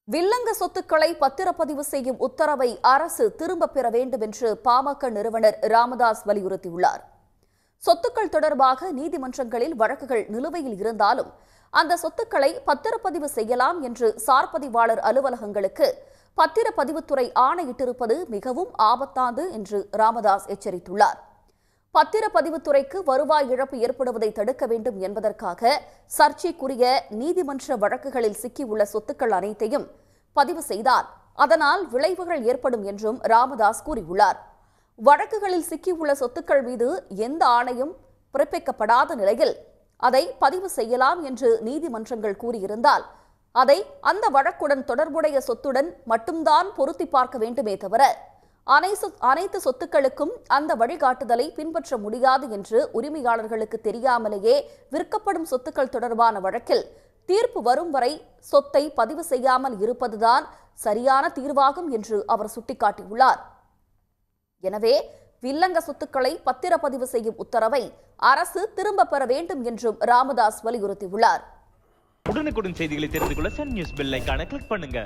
வில்லங்க சொத்துக்களை பத்திரப்பதிவு செய்யும் உத்தரவை அரசு திரும்பப் பெற வேண்டும் என்று பாமக நிறுவனர் ராமதாஸ் வலியுறுத்தியுள்ளார். சொத்துக்கள் தொடர்பாக நீதிமன்றங்களில் வழக்குகள் நிலுவையில் இருந்தாலும் அந்த சொத்துக்களை பத்திரப்பதிவு செய்யலாம் என்று சார்பதிவாளர் அலுவலகங்களுக்கு பத்திரப்பதிவுத்துறை ஆணையிட்டிருப்பது மிகவும் ஆபத்தானது என்று ராமதாஸ் எச்சரித்துள்ளார். பத்திரப்பதிவுத்துறைக்கு வருவாய் இழப்பு ஏற்படுவதை தடுக்க வேண்டும் என்பதற்காக சர்ச்சைக்குரிய நீதிமன்ற வழக்குகளில் சிக்கியுள்ள சொத்துக்கள் அனைத்தையும் பதிவு செய்தால் அதனால் விளைவுகள் ஏற்படும் என்றும் ராமதாஸ் கூறியுள்ளார். வழக்குகளில் சிக்கியுள்ள சொத்துக்கள் மீது எந்த ஆணையும் பிறப்பிக்கப்படாத நிலையில் அதை பதிவு செய்யலாம் என்று நீதிமன்றங்கள் கூறியிருந்தால் அதை அந்த வழக்குடன் தொடர்புடைய சொத்துடன் மட்டும்தான் பொருத்தி பார்க்க வேண்டுமே தவிர அனைத்து சொத்துக்களுக்கும் அந்த வழிகாட்டுதலை பின்பற்ற முடியாது என்று உரிமையாளர்களுக்கு தெரியாமலேயே விற்கப்படும் சொத்துக்கள் தொடர்பான வழக்கில் தீர்ப்பு வரும் வரை சொத்தை பதிவு செய்யாமல் இருப்பதுதான் சரியான தீர்வாகும் என்று அவர் சுட்டிக்காட்டியுள்ளார். எனவே வில்லங்க சொத்துக்களை பத்திரப்பதிவு செய்யும் உத்தரவை அரசு திரும்ப பெற வேண்டும் என்றும் ராமதாஸ் வலியுறுத்தியுள்ளார். உடனுக்குடன் செய்திகளை தெரிந்து கொள்ள சன் நியூஸ் பெல் ஐகானை கிளிக் பண்ணுங்க.